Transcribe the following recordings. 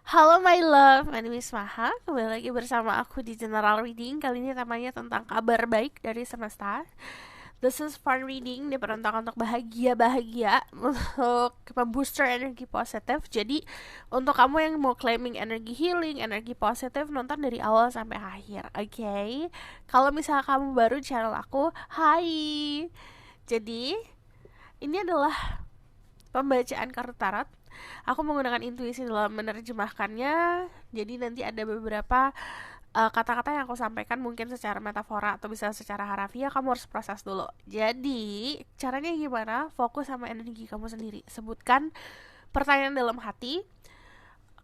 Halo my love, my name is Maha. Kembali lagi bersama aku di General Reading. Kali ini temanya tentang kabar baik dari semesta. This is fun reading, diperuntukkan untuk bahagia-bahagia, untuk membooster energi positif. Jadi untuk kamu yang mau claiming energi healing, energi positif, nonton dari awal sampai akhir, oke? Kalau misalnya kamu baru di channel aku, hai. Jadi ini adalah pembacaan kartu tarot. Aku menggunakan intuisi dalam menerjemahkannya. Jadi nanti ada beberapa kata-kata yang aku sampaikan mungkin secara metafora atau bisa secara harafiah, kamu harus proses dulu. Jadi caranya gimana? Fokus sama energi kamu sendiri. Sebutkan pertanyaan dalam hati.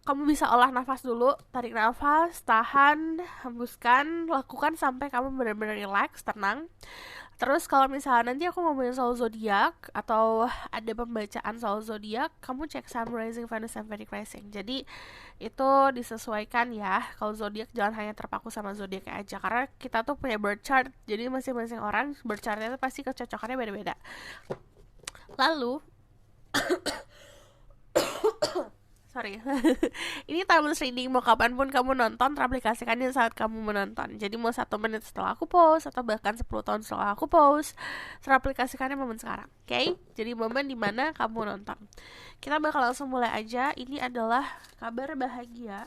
Kamu bisa olah nafas dulu, tarik nafas, tahan, hembuskan, lakukan sampai kamu benar-benar relax, tenang. Terus kalau misalnya nanti aku ngomongin soal zodiak atau ada pembacaan soal zodiak, kamu cek Sun, Rising, Venus, and Vedic Rising. Jadi itu disesuaikan ya. Kalau zodiak jangan hanya terpaku sama zodiaknya aja, karena kita tuh punya birth chart. Jadi masing-masing orang birth chartnya itu pasti kecocokannya beda-beda. Lalu sorry ini timeless reading, mau kapanpun kamu nonton, teraplikasikannya saat kamu menonton. Jadi mau 1 menit setelah aku post atau bahkan 10 tahun setelah aku post, teraplikasikannya momen sekarang, oke? Jadi momen dimana kamu nonton. Kita bakal langsung mulai aja. Ini adalah kabar bahagia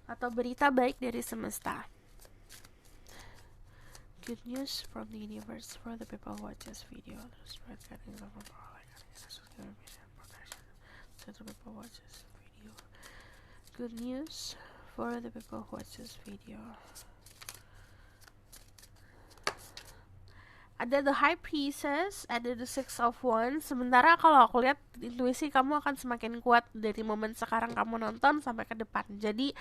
atau berita baik dari semesta. Good news from the universe for the people who watch this video. Good news for the people who watch this video. Ada the High Priestess, ada the Six of Wands. Sementara kalau aku lihat intuisi kamu akan semakin kuat dari momen sekarang kamu nonton sampai ke depan. Jadi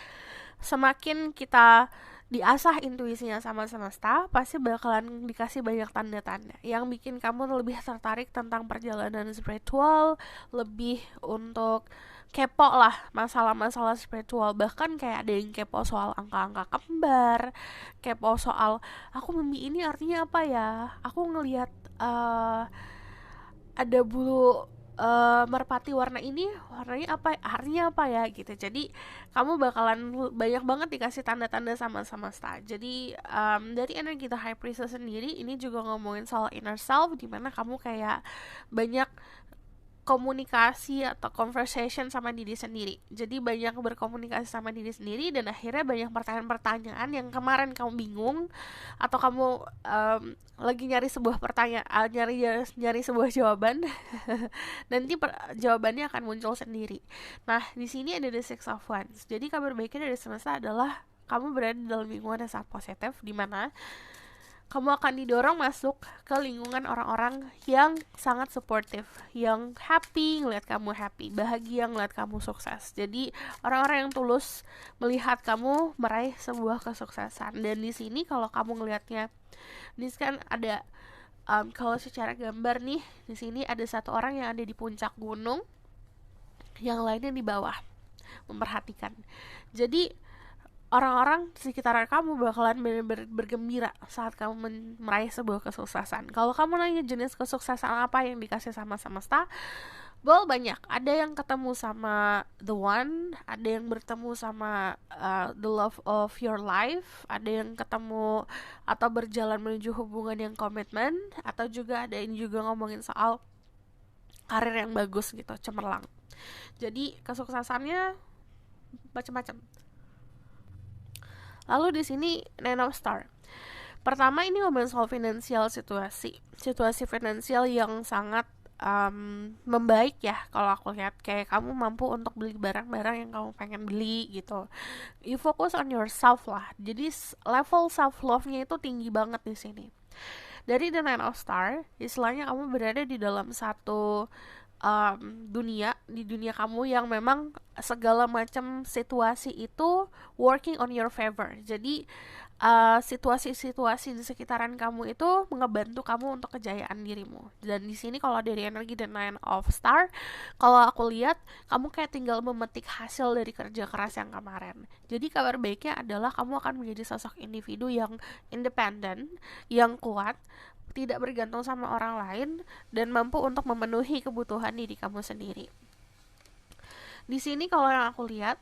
semakin kita diasah intuisinya sama semesta, pasti bakalan dikasih banyak tanda-tanda yang bikin kamu lebih tertarik tentang perjalanan spiritual, lebih untuk kepo lah masalah-masalah spiritual. Bahkan kayak ada yang kepo soal angka-angka kembar, kepo soal aku mimpi ini artinya apa ya, aku ngelihat ada bulu merpati warna ini, warnanya apa, artinya apa ya gitu. Jadi kamu bakalan banyak banget dikasih tanda-tanda sama semesta. Jadi dari energi The High Priestess sendiri ini juga ngomongin soal inner self, dimana kamu kayak banyak komunikasi atau conversation sama diri sendiri. Jadi banyak berkomunikasi sama diri sendiri dan akhirnya banyak pertanyaan-pertanyaan yang kemarin kamu bingung atau kamu lagi nyari sebuah pertanyaan, nyari sebuah jawaban. Nanti jawabannya akan muncul sendiri. Nah, di sini ada the Six of Wands. Jadi kabar baiknya dari semesta adalah kamu berada dalam lingkungan yang sangat positif, di mana kamu akan didorong masuk ke lingkungan orang-orang yang sangat supportive, yang happy ngeliat kamu happy, bahagia ngeliat kamu sukses. Jadi orang-orang yang tulus melihat kamu meraih sebuah kesuksesan. Dan di sini kalau kamu ngelihatnya, ini kan ada kalau secara gambar nih, di sini ada satu orang yang ada di puncak gunung, yang lainnya di bawah memperhatikan. Jadi orang-orang di sekitar kamu bakalan benar-benar bergembira saat kamu meraih sebuah kesuksesan. Kalau kamu nanya jenis kesuksesan apa yang dikasih sama semesta, banyak. Ada yang ketemu sama the one, ada yang bertemu sama the love of your life, ada yang ketemu atau berjalan menuju hubungan yang komitmen, atau juga ada yang juga ngomongin soal karir yang bagus gitu, cemerlang. Jadi kesuksesannya macam-macam. Lalu di sini Nine of Star. Pertama ini ngomongin soal finansial, situasi finansial yang sangat membaik ya. Kalau aku lihat kayak kamu mampu untuk beli barang-barang yang kamu pengen beli gitu. You focus on yourself lah. Jadi level self love-nya itu tinggi banget di sini. Dari the Nine of Star, istilahnya kamu berada di dalam satu di dunia kamu yang memang segala macam situasi itu working on your favor. Jadi situasi-situasi di sekitaran kamu itu ngebantu kamu untuk kejayaan dirimu. Dan di sini kalau dari energi The Nine of Star, kalau aku lihat kamu kayak tinggal memetik hasil dari kerja keras yang kemarin. Jadi kabar baiknya adalah kamu akan menjadi sosok individu yang independen, yang kuat, tidak bergantung sama orang lain, dan mampu untuk memenuhi kebutuhan diri kamu sendiri. Di sini kalau yang aku lihat,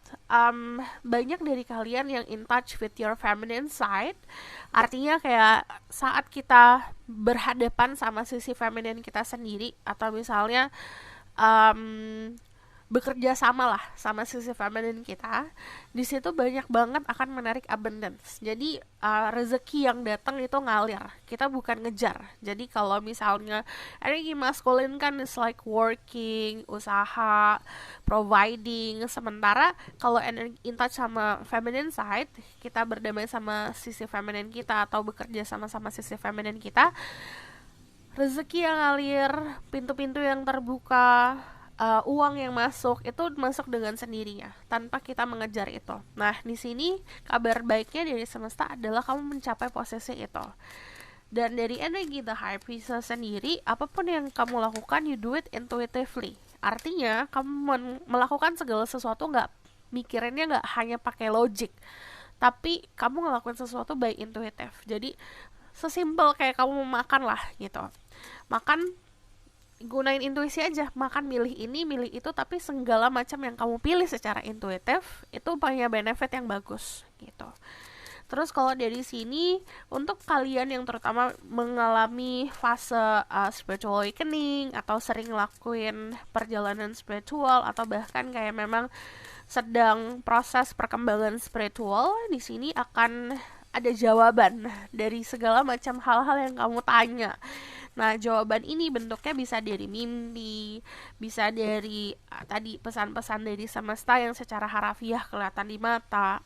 banyak dari kalian yang in touch with your feminine side. Artinya kayak saat kita berhadapan sama sisi feminin kita sendiri, atau misalnya um, bekerja sama lah sama sisi feminin kita, di situ banyak banget akan menarik abundance. Jadi rezeki yang datang itu ngalir, kita bukan ngejar. Jadi kalau misalnya energi maskulin kan is like working, usaha, providing, sementara kalau energi in touch sama feminine side, kita berdamai sama sisi feminin kita atau bekerja sama-sama sisi feminin kita, rezeki yang ngalir, pintu-pintu yang terbuka, uang yang masuk itu masuk dengan sendirinya tanpa kita mengejar itu. Nah, di sini kabar baiknya dari semesta adalah kamu mencapai posisi itu. Dan dari energi The High Priestess sendiri, apapun yang kamu lakukan, you do it intuitively. Artinya, kamu melakukan segala sesuatu mikirinnya nggak hanya pakai logik, tapi kamu ngelakuin sesuatu by intuitive. Jadi sesimpel kayak kamu makan lah gitu. Makan, gunain intuisi aja, makan milih ini milih itu, tapi segala macam yang kamu pilih secara intuitif itu punya benefit yang bagus gitu. Terus kalau dari sini, untuk kalian yang terutama mengalami fase spiritual awakening atau sering lakuin perjalanan spiritual atau bahkan kayak memang sedang proses perkembangan spiritual, di sini akan ada jawaban dari segala macam hal-hal yang kamu tanya. Nah, jawaban ini bentuknya bisa dari mimpi, bisa dari tadi pesan-pesan dari semesta yang secara harafiah kelihatan di mata,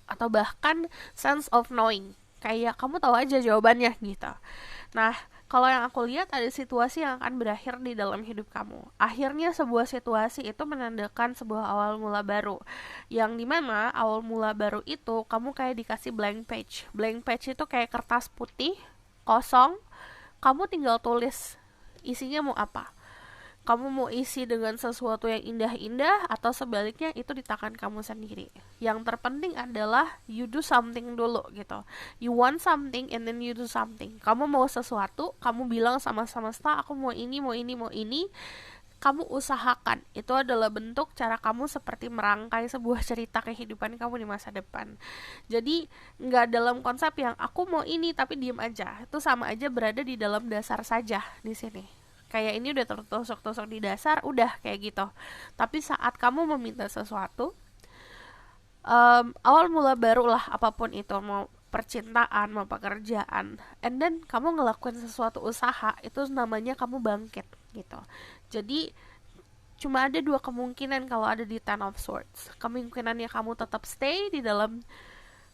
atau bahkan sense of knowing, kayak kamu tahu aja jawabannya gitu. Nah, kalau yang aku lihat ada situasi yang akan berakhir di dalam hidup kamu. Akhirnya sebuah situasi itu menandakan sebuah awal mula baru, yang dimana awal mula baru itu kamu kayak dikasih blank page. Blank page itu kayak kertas putih kosong, kamu tinggal tulis isinya mau apa. Kamu mau isi dengan sesuatu yang indah-indah atau sebaliknya itu di tangan kamu sendiri. Yang terpenting adalah you do something dulu gitu. You want something and then you do something. Kamu mau sesuatu, kamu bilang sama semesta, aku mau ini, mau ini, mau ini. Kamu usahakan. Itu adalah bentuk cara kamu seperti merangkai sebuah cerita kehidupan kamu di masa depan. Jadi nggak dalam konsep yang aku mau ini tapi diem aja. Itu sama aja berada di dalam dasar saja di sini. Kayak ini udah tertusuk-tusuk di dasar, udah kayak gitu. Tapi saat kamu meminta sesuatu, awal mula baru lah apapun itu, mau percintaan, mau pekerjaan, and then kamu ngelakuin sesuatu usaha, itu namanya kamu bangkit gitu. Jadi cuma ada dua kemungkinan kalau ada di Ten of Swords. Kemungkinannya kamu tetap stay di dalam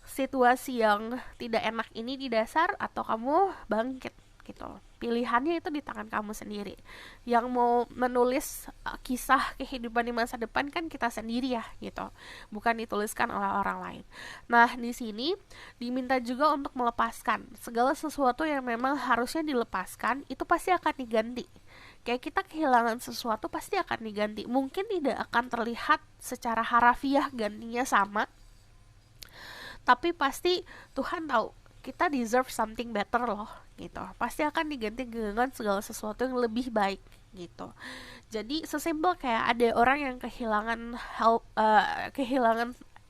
situasi yang tidak enak ini di dasar, atau kamu bangkit gitu. Pilihannya itu di tangan kamu sendiri. Yang mau menulis kisah kehidupan di masa depan kan kita sendiri ya gitu, bukan dituliskan oleh orang lain. Nah, di sini diminta juga untuk melepaskan segala sesuatu yang memang harusnya dilepaskan, itu pasti akan diganti. Kayak kita kehilangan sesuatu pasti akan diganti. Mungkin tidak akan terlihat secara harafiah gantinya sama, tapi pasti Tuhan tahu kita deserve something better loh gitu. Pasti akan diganti dengan segala sesuatu yang lebih baik gitu. Jadi sesimpel kayak ada orang yang kehilangan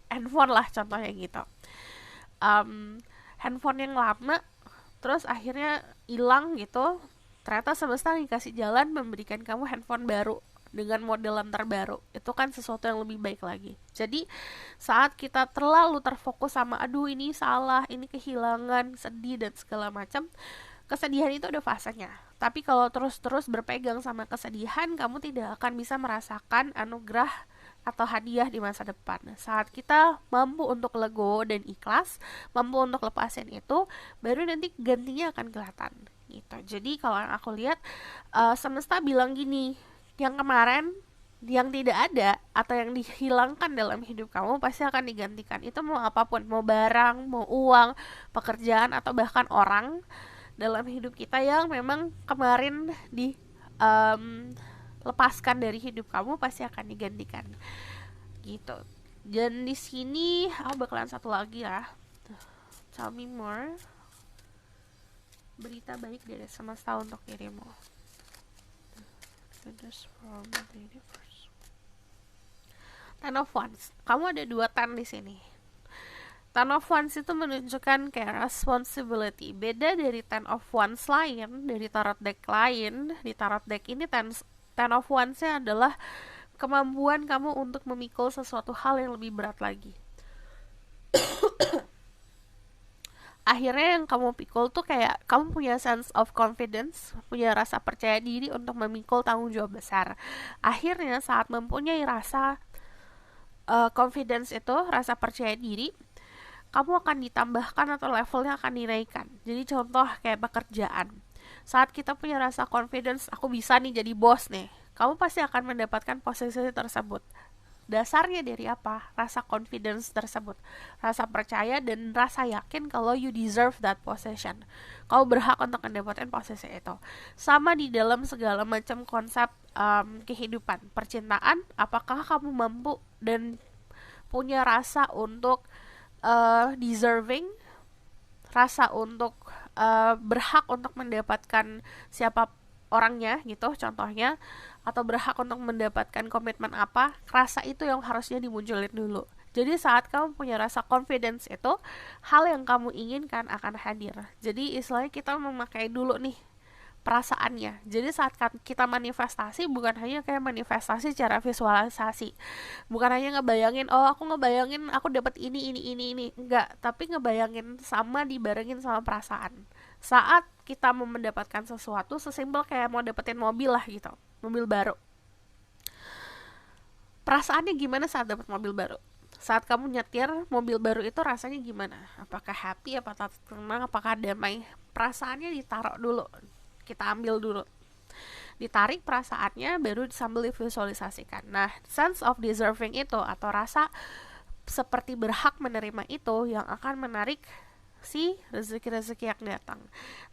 handphone lah contohnya gitu. Handphone yang lama terus akhirnya hilang gitu. Ternyata semesta dikasih jalan memberikan kamu handphone baru dengan modelan terbaru. Itu kan sesuatu yang lebih baik lagi. Jadi saat kita terlalu terfokus sama aduh ini salah, ini kehilangan, sedih dan segala macam, kesedihan itu ada fasenya. Tapi kalau terus-terus berpegang sama kesedihan, kamu tidak akan bisa merasakan anugerah atau hadiah di masa depan. Saat kita mampu untuk legowo dan ikhlas, mampu untuk lepasin itu, baru nanti gantinya akan kelihatan gitu. Jadi kalau yang aku lihat, semesta bilang gini, yang kemarin yang tidak ada atau yang dihilangkan dalam hidup kamu pasti akan digantikan. Itu mau apapun, mau barang, mau uang, pekerjaan, atau bahkan orang dalam hidup kita yang memang kemarin lepaskan dari hidup kamu pasti akan digantikan gitu. Dan di sini aku bakalan satu lagi ya. Tell me more. berita baik dari semesta untuk dirimu. Goodness from the universe. Ten of Wands. Kamu ada 2 ten di sini. Ten of Wands itu menunjukkan kayak responsibility. Beda dari Ten of Wands lain, dari tarot deck lain. Di tarot deck ini ten of Wands-nya adalah kemampuan kamu untuk memikul sesuatu hal yang lebih berat lagi. Akhirnya yang kamu pikul tuh kayak kamu punya sense of confidence, punya rasa percaya diri untuk memikul tanggung jawab besar. Akhirnya saat mempunyai rasa confidence itu, rasa percaya diri, kamu akan ditambahkan atau levelnya akan dinaikkan. Jadi contoh kayak pekerjaan. Saat kita punya rasa confidence, aku bisa nih jadi bos nih. Kamu pasti akan mendapatkan posisi tersebut. Dasarnya dari apa? Rasa confidence tersebut. Rasa percaya dan rasa yakin kalau you deserve that position. Kau berhak untuk mendapatkan posisi itu. Sama di dalam segala macam konsep kehidupan. Percintaan, apakah kamu mampu dan punya rasa untuk deserving, rasa untuk berhak untuk mendapatkan siapa orangnya gitu contohnya, atau berhak untuk mendapatkan komitmen apa, rasa itu yang harusnya dimunculin dulu. Jadi saat kamu punya rasa confidence itu, hal yang kamu inginkan akan hadir. Jadi istilahnya kita memakai dulu nih perasaannya. Jadi saat kita manifestasi bukan hanya kayak manifestasi secara visualisasi. Bukan hanya ngebayangin, oh aku ngebayangin aku dapat ini. Enggak, tapi ngebayangin sama dibarengin sama perasaan. Saat kita mau mendapatkan sesuatu, sesimpel kayak mau dapetin mobil lah gitu. Mobil baru. Perasaannya gimana saat dapat mobil baru? Saat kamu nyetir mobil baru itu rasanya gimana? Apakah happy, apakah tenang, apakah damai? Perasaannya ditaruh dulu. Kita ambil dulu, ditarik perasaannya, baru sambil divisualisasikan. Nah, sense of deserving itu atau rasa seperti berhak menerima itu yang akan menarik si rezeki-rezeki yang datang.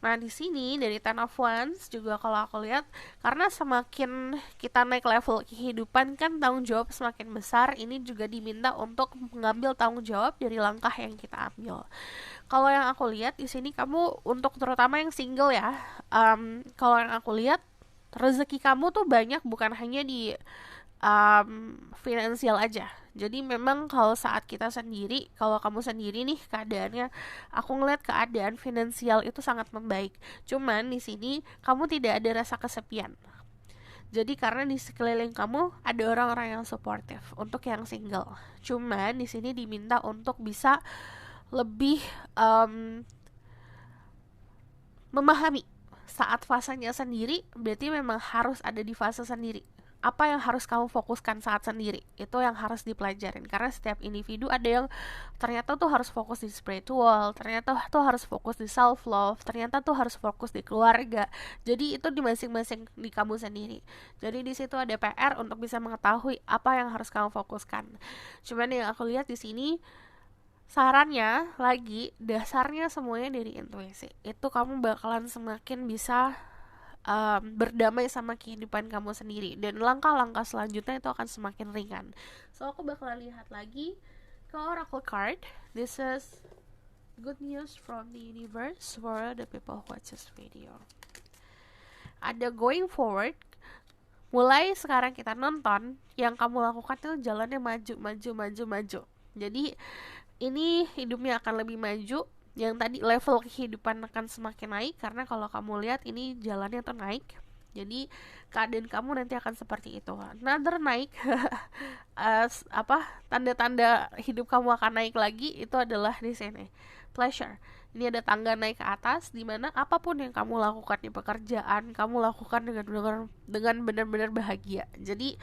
Nah, di sini dari Ten of Wands juga kalau aku lihat, karena semakin kita naik level kehidupan kan tanggung jawab semakin besar, ini juga diminta untuk mengambil tanggung jawab dari langkah yang kita ambil. Kalau yang aku lihat di sini kamu untuk terutama yang single ya, kalau yang aku lihat rezeki kamu tuh banyak bukan hanya di finansial aja. Jadi memang kalau saat kita sendiri, kalau kamu sendiri nih keadaannya, aku ngeliat keadaan finansial itu sangat membaik. Cuman di sini kamu tidak ada rasa kesepian. Jadi karena di sekeliling kamu ada orang-orang yang supportive untuk yang single. Cuman di sini diminta untuk bisa lebih memahami saat fasenya sendiri, berarti memang harus ada di fase sendiri. Apa yang harus kamu fokuskan saat sendiri, itu yang harus dipelajarin. Karena setiap individu ada yang ternyata tuh harus fokus di spiritual, ternyata tuh harus fokus di self love, ternyata tuh harus fokus di keluarga. Jadi itu di masing-masing di kamu sendiri. Jadi di situ ada PR untuk bisa mengetahui apa yang harus kamu fokuskan. Cuman yang aku lihat di sini, sarannya lagi, dasarnya semuanya dari intuisi. Itu kamu bakalan semakin bisa berdamai sama kehidupan kamu sendiri, dan langkah-langkah selanjutnya itu akan semakin ringan. So aku bakalan lihat lagi ke Oracle card. This is good news from the universe for the people who watch this video. Ada going forward. Mulai sekarang kita nonton, yang kamu lakukan itu jalannya maju. Jadi ini hidupnya akan lebih maju. Yang tadi level kehidupan akan semakin naik, karena kalau kamu lihat ini jalannya tuh naik. Jadi keadaan kamu nanti akan seperti itu. Another naik tanda-tanda hidup kamu akan naik lagi itu adalah di sini. Pleasure. Ini ada tangga naik ke atas, dimana apapun yang kamu lakukan di pekerjaan, kamu lakukan dengan benar-benar bahagia. Jadi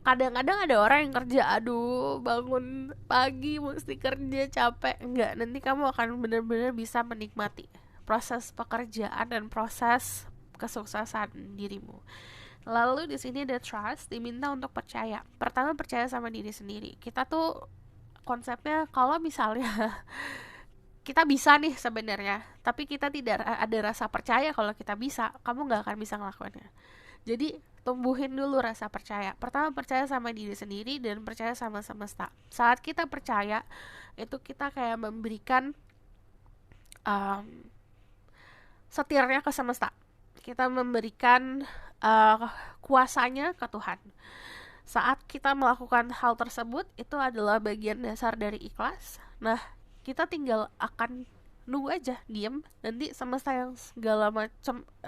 kadang-kadang ada orang yang kerja, aduh bangun pagi mesti kerja capek. Enggak, nanti kamu akan benar-benar bisa menikmati proses pekerjaan dan proses kesuksesan dirimu. Lalu di sini ada trust, diminta untuk percaya. Pertama, percaya sama diri sendiri. Kita tuh konsepnya kalau misalnya kita bisa nih sebenarnya, tapi kita tidak ada rasa percaya kalau kita bisa, kamu gak akan bisa ngelakuinnya. Jadi tumbuhin dulu rasa percaya. Pertama, percaya sama diri sendiri dan percaya sama semesta. Saat kita percaya, itu kita kayak memberikan setirnya ke semesta. Kita memberikan uh, kuasanya ke Tuhan. Saat kita melakukan hal tersebut, itu adalah bagian dasar dari ikhlas. Nah, kita tinggal akan nunggu aja, diem, nanti semesta yang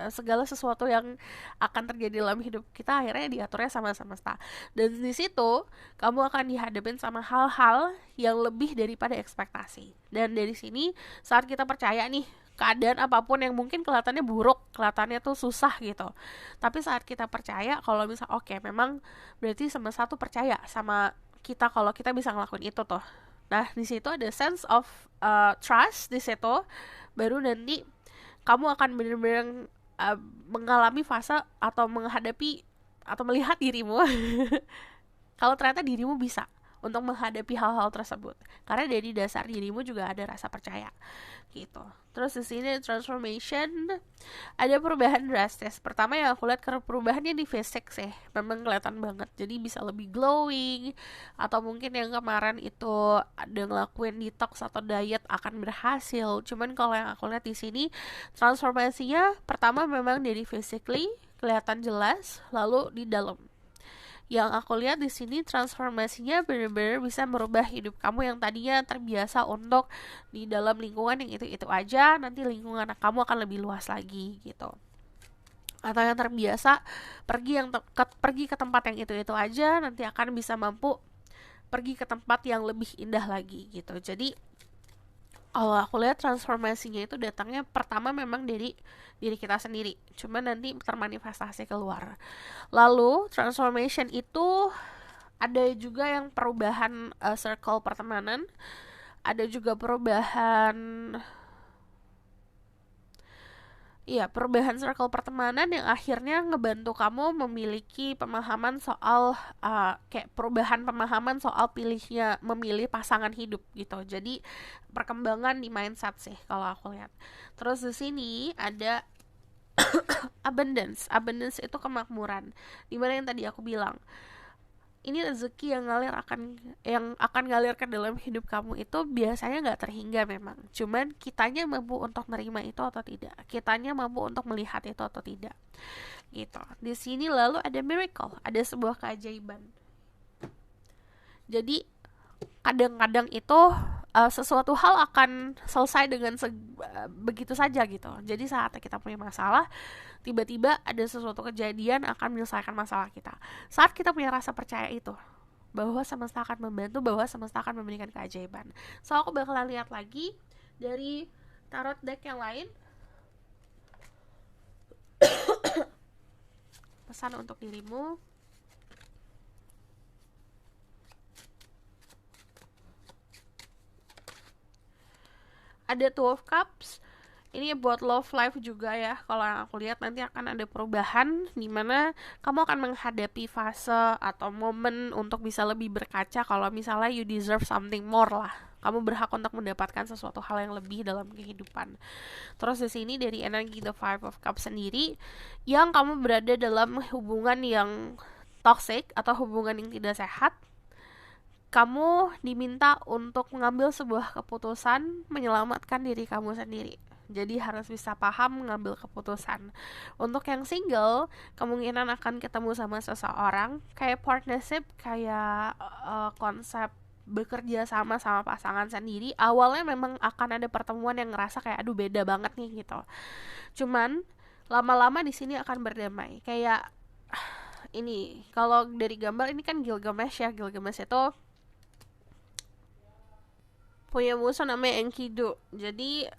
segala sesuatu yang akan terjadi dalam hidup kita akhirnya diaturnya sama semesta. Dan di situ kamu akan dihadapin sama hal-hal yang lebih daripada ekspektasi. Dan dari sini saat kita percaya nih, keadaan apapun yang mungkin kelihatannya buruk, kelihatannya tuh susah gitu, tapi saat kita percaya kalau misal oke, memang berarti semesta tuh percaya sama kita kalau kita bisa ngelakuin itu tuh. Nah, di situ ada sense of trust di situ, baru nanti kamu akan benar-benar mengalami fase atau menghadapi atau melihat dirimu kalau ternyata dirimu bisa untuk menghadapi hal-hal tersebut. Karena dari dasar dirimu juga ada rasa percaya gitu. Terus di sini transformation ada perubahan drastis. Pertama yang aku lihat karena perubahannya di fisik sih, memang kelihatan banget. Jadi bisa lebih glowing, atau mungkin yang kemarin itu ada ngelakuin detox atau diet akan berhasil. Cuman kalau yang aku lihat di sini transformasinya pertama memang dari physically kelihatan jelas, lalu di dalam. Yang aku lihat di sini transformasinya benar-benar bisa merubah hidup kamu yang tadinya terbiasa untuk di dalam lingkungan yang itu-itu aja, nanti lingkungan kamu akan lebih luas lagi gitu. Atau yang terbiasa pergi ke tempat yang itu-itu aja, nanti akan bisa mampu pergi ke tempat yang lebih indah lagi gitu. Jadi kalau aku lihat transformasinya itu datangnya pertama memang dari diri kita sendiri, cuman nanti termanifestasi keluar. Lalu transformation itu ada juga yang perubahan circle pertemanan, ada juga perubahan circle pertemanan yang akhirnya ngebantu kamu memiliki pemahaman soal kayak perubahan pemahaman soal memilih pasangan hidup gitu. Jadi perkembangan di mindset sih kalau aku lihat. Terus di sini ada abundance itu kemakmuran. Dimana yang tadi aku bilang, ini rezeki yang akan ngalir ke dalam hidup kamu itu biasanya nggak terhingga memang. Cuman kitanya mampu untuk menerima itu atau tidak. Kitanya mampu untuk melihat itu atau tidak. Gitu. Di sini lalu ada miracle, ada sebuah keajaiban. Jadi kadang-kadang itu sesuatu hal akan selesai dengan begitu saja gitu. Jadi saat kita punya masalah, tiba-tiba ada sesuatu kejadian akan menyelesaikan masalah kita. Saat kita punya rasa percaya itu, bahwa semesta akan membantu, bahwa semesta akan memberikan keajaiban. So aku bakalan lihat lagi dari tarot deck yang lain. Pesan untuk dirimu. Ada Two of Cups. Ini buat love life juga ya. Kalau yang aku lihat nanti akan ada perubahan di mana kamu akan menghadapi fase atau momen untuk bisa lebih berkaca kalau misalnya you deserve something more lah. Kamu berhak untuk mendapatkan sesuatu hal yang lebih dalam kehidupan. Terus di sini dari energi The Five of Cups sendiri, yang kamu berada dalam hubungan yang toxic atau hubungan yang tidak sehat, kamu diminta untuk mengambil sebuah keputusan menyelamatkan diri kamu sendiri. Jadi harus bisa paham mengambil keputusan. Untuk yang single, kemungkinan akan ketemu sama seseorang, kayak partnership, kayak konsep bekerja sama pasangan sendiri. Awalnya memang akan ada pertemuan yang ngerasa kayak aduh beda banget nih gitu. Cuman lama-lama di sini akan berdamai. Kayak ini, kalau dari gambar ini kan Gilgamesh ya. Gilgamesh itu punya musuh namanya Enkidu. Jadi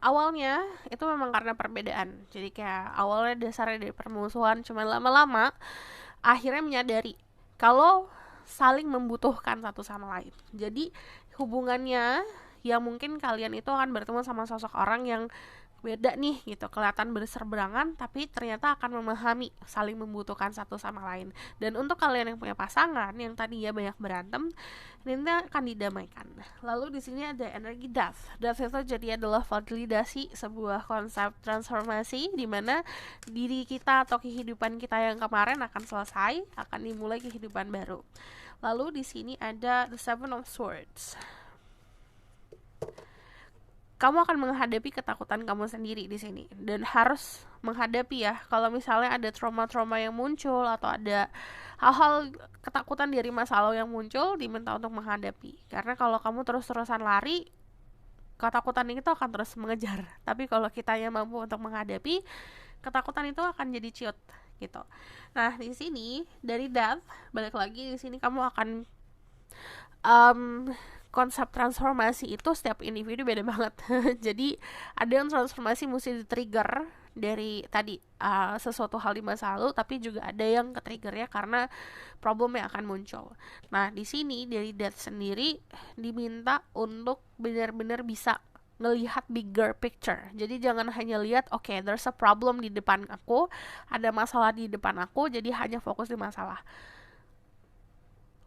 awalnya itu memang karena perbedaan. Jadi kayak awalnya dasarnya dari permusuhan, cuman lama-lama akhirnya menyadari kalau saling membutuhkan satu sama lain. Jadi hubungannya yang mungkin kalian itu akan bertemu sama sosok orang yang beda nih gitu, kelihatan berseberangan tapi ternyata akan memahami, saling membutuhkan satu sama lain. Dan untuk kalian yang punya pasangan yang tadinya banyak berantem, ini akan didamaikan. Lalu di sini ada energi death. Death itu jadi adalah validasi sebuah konsep transformasi di mana diri kita atau kehidupan kita yang kemarin akan selesai, akan dimulai kehidupan baru. Lalu di sini ada the Seven of Swords. kamu akan menghadapi ketakutan kamu sendiri di sini dan harus menghadapi ya. Kalau misalnya ada trauma-trauma yang muncul atau ada hal-hal ketakutan dari masa lalu yang muncul, diminta untuk menghadapi. Karena kalau kamu terus-terusan lari, ketakutan itu akan terus mengejar. Tapi kalau kitanya mampu untuk menghadapi, ketakutan itu akan jadi ciut gitu. Nah, di sini dari death, balik lagi di sini kamu akan konsep transformasi itu setiap individu beda banget. Jadi ada yang transformasi mesti di-trigger dari tadi sesuatu hal di masa lalu, tapi juga ada yang ke-triggernya karena problem yang akan muncul. Nah, di sini dari death sendiri diminta untuk benar-benar bisa ngelihat bigger picture. Jadi jangan hanya lihat okay, there's a problem di depan aku, ada masalah di depan aku, jadi hanya fokus di masalah.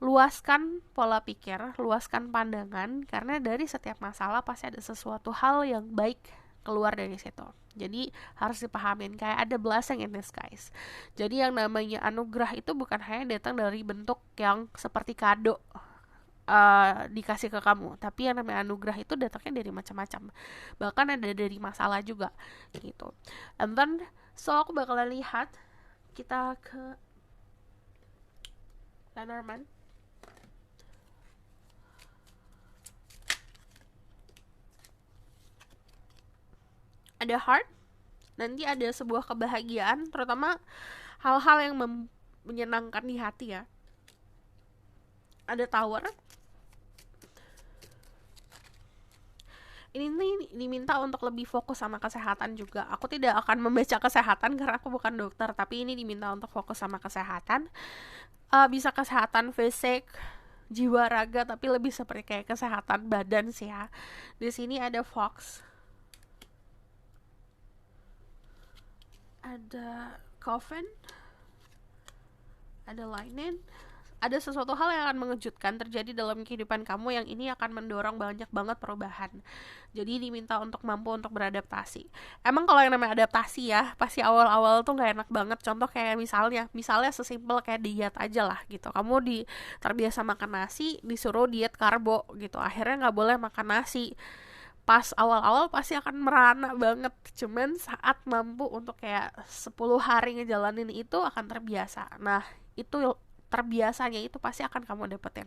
Luaskan pola pikir, luaskan pandangan, karena dari setiap masalah pasti ada sesuatu hal yang baik keluar dari situ. Jadi harus dipahamin kayak ada blessing in disguise. Jadi yang namanya anugerah itu bukan hanya datang dari bentuk yang seperti kado dikasih ke kamu, tapi yang namanya anugerah itu datangnya dari macam-macam, bahkan ada dari masalah juga gitu. And then so aku bakalan lihat kita ke Lenormand. Ada heart, nanti ada sebuah kebahagiaan, terutama hal-hal yang menyenangkan di hati ya. Ada tower. Ini nih diminta untuk lebih fokus sama kesehatan juga. Aku tidak akan membaca kesehatan karena aku bukan dokter, tapi ini diminta untuk fokus sama kesehatan. Bisa kesehatan fisik, jiwa, raga, tapi lebih seperti kayak kesehatan badan sih ya. Di sini ada fox, ada coffin, ada lightning. Ada sesuatu hal yang akan mengejutkan terjadi dalam kehidupan kamu yang ini akan mendorong banyak banget perubahan. Jadi diminta untuk mampu untuk beradaptasi. Emang kalau yang namanya adaptasi ya, pasti awal-awal tuh gak enak banget. Contoh kayak misalnya sesimpel kayak diet aja lah gitu. Kamu terbiasa makan nasi, disuruh diet karbo gitu. Akhirnya gak boleh makan nasi. Pas awal-awal pasti akan merana banget. Cuman saat mampu untuk kayak 10 hari ngejalanin itu akan terbiasa. Nah, itu terbiasanya itu pasti akan kamu dapetin.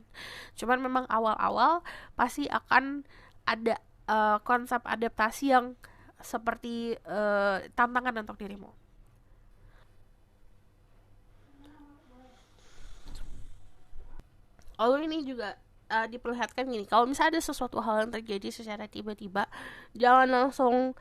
Cuman memang awal-awal pasti akan ada konsep adaptasi yang seperti tantangan untuk dirimu. Lalu ini juga diperlihatkan gini, kalau misalnya ada sesuatu hal yang terjadi secara tiba-tiba, jangan langsung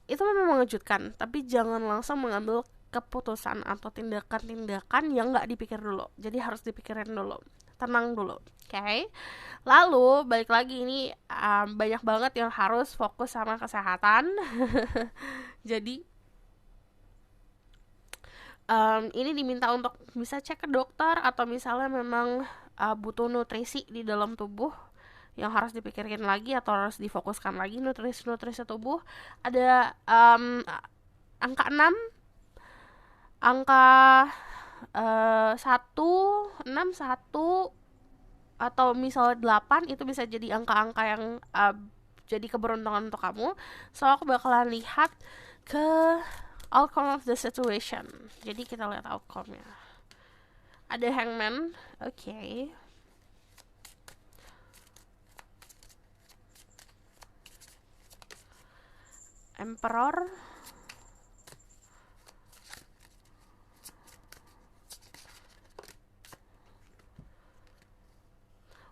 itu memang mengejutkan, tapi jangan langsung mengambil keputusan atau tindakan-tindakan yang nggak dipikir dulu. Jadi harus dipikirin dulu, tenang dulu, okay? Lalu balik lagi ini banyak banget yang harus fokus sama kesehatan. Jadi ini diminta untuk bisa cek ke dokter atau misalnya memang butuh nutrisi di dalam tubuh yang harus dipikirin lagi atau harus difokuskan lagi nutrisi tubuh. Ada angka 6, angka 1, 6, 1 atau misalnya 8 itu bisa jadi angka-angka yang jadi keberuntungan untuk kamu. So aku bakalan lihat ke outcome of the situation. Jadi kita lihat outcome-nya. Ada hangman, okay. Emperor,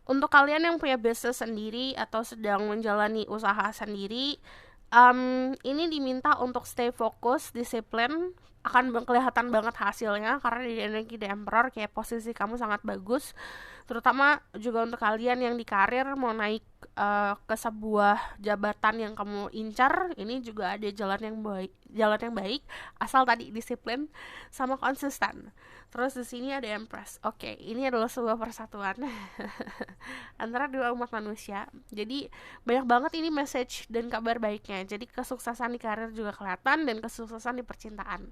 untuk kalian yang punya bisnis sendiri atau sedang menjalani usaha sendiri, ini diminta untuk stay fokus, disiplin, akan kelihatan banget hasilnya karena di energi The Emperor kayak posisi kamu sangat bagus, terutama juga untuk kalian yang di karir mau naik ke sebuah jabatan yang kamu incar. Ini juga ada jalan yang baik asal tadi disiplin sama konsisten. Terus di sini ada Empress. Oke, ini adalah sebuah persatuan antara dua umat manusia. Jadi banyak banget ini message dan kabar baiknya. Jadi kesuksesan di karir juga kelihatan dan kesuksesan di percintaan.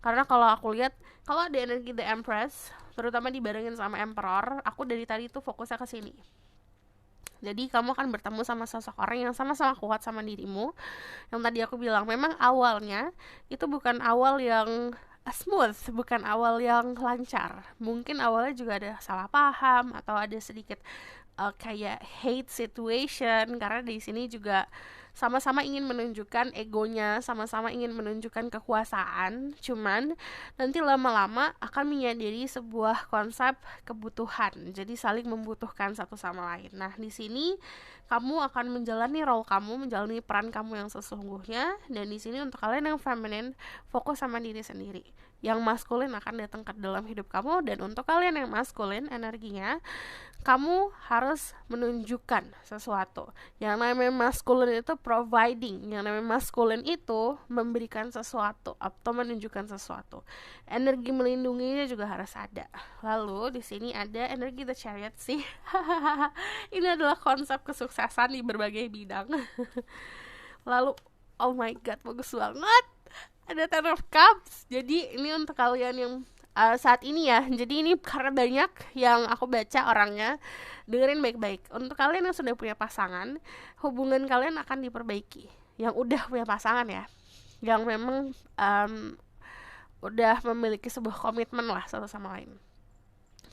Karena kalau aku lihat, kalau ada energi The Empress, terutama dibarengin sama Emperor, aku dari tadi tuh fokusnya ke sini. Jadi kamu akan bertemu sama sosok orang yang sama-sama kuat sama dirimu. Yang tadi aku bilang, memang awalnya itu bukan awal yang smooth, bukan awal yang lancar. Mungkin awalnya juga ada salah paham atau ada sedikit kayak hate situation, karena di sini juga sama-sama ingin menunjukkan egonya, sama-sama ingin menunjukkan kekuasaan. Cuman nanti lama-lama akan menyadari sebuah konsep kebutuhan. Jadi saling membutuhkan satu sama lain. Nah, di sini kamu akan menjalani role kamu, menjalani peran kamu yang sesungguhnya. Dan di sini untuk kalian yang feminine, fokus sama diri sendiri. Yang maskulin akan datang ke dalam hidup kamu. Dan untuk kalian yang maskulin, energinya kamu harus menunjukkan sesuatu. Yang namanya maskulin itu providing, yang namanya maskulin itu memberikan sesuatu atau menunjukkan sesuatu. Energi melindunginya juga harus ada. Lalu di sini ada energi the chariot sih. Ini adalah konsep kesuksesan di berbagai bidang. Lalu oh my god, bagus banget. Ada Ten of Cups. Jadi ini untuk kalian yang saat ini ya, jadi ini karena banyak yang aku baca orangnya, dengerin baik-baik. Untuk kalian yang sudah punya pasangan, hubungan kalian akan diperbaiki. Yang udah punya pasangan ya, yang memang udah memiliki sebuah komitmen lah satu sama lain.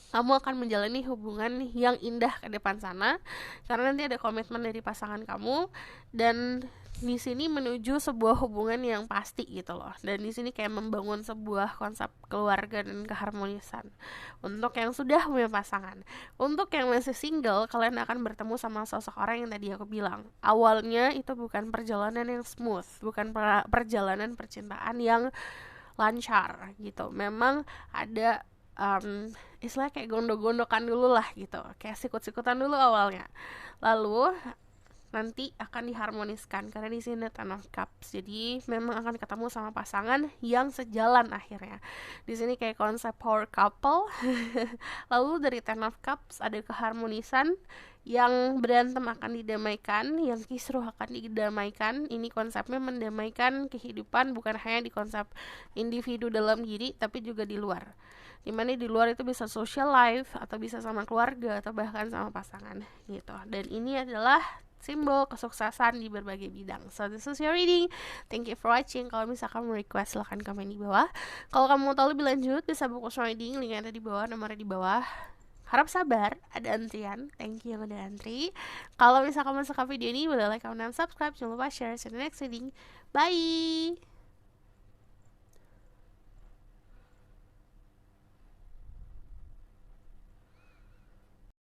Kamu akan menjalani hubungan yang indah ke depan sana, karena nanti ada komitmen dari pasangan kamu, dan di sini menuju sebuah hubungan yang pasti gitu loh. Dan di sini kayak membangun sebuah konsep keluarga dan keharmonisan. Untuk yang sudah punya pasangan, untuk yang masih single, kalian akan bertemu sama sosok orang yang tadi aku bilang. Awalnya itu bukan perjalanan yang smooth, bukan perjalanan percintaan yang lancar gitu. Memang ada istilah kayak gondok-gondokan dulu lah gitu, kayak sikut-sikutan dulu awalnya. Lalu nanti akan diharmoniskan karena di sini Ten of Cups. Jadi memang akan ketemu sama pasangan yang sejalan akhirnya. Di sini kayak konsep power couple. Lalu dari Ten of Cups ada keharmonisan, yang berantem akan didamaikan, yang kisruh akan didamaikan. Ini konsepnya mendamaikan kehidupan, bukan hanya di konsep individu dalam diri, tapi juga di luar. Dimana di luar itu bisa social life, atau bisa sama keluarga, atau bahkan sama pasangan gitu. Dan ini adalah simbol kesuksesan di berbagai bidang. So this is your reading. Thank you for watching. Kalau misalkan mau request, silahkan komen di bawah. Kalau kamu mau tahu lebih lanjut, bisa buku reading, linknya ada di bawah, nomornya di bawah. Harap sabar, ada antrian. Thank you yang udah antri. Kalau misalkan kamu suka video ini, boleh like, comment, dan subscribe. Jangan lupa share. See you in the next reading. Bye.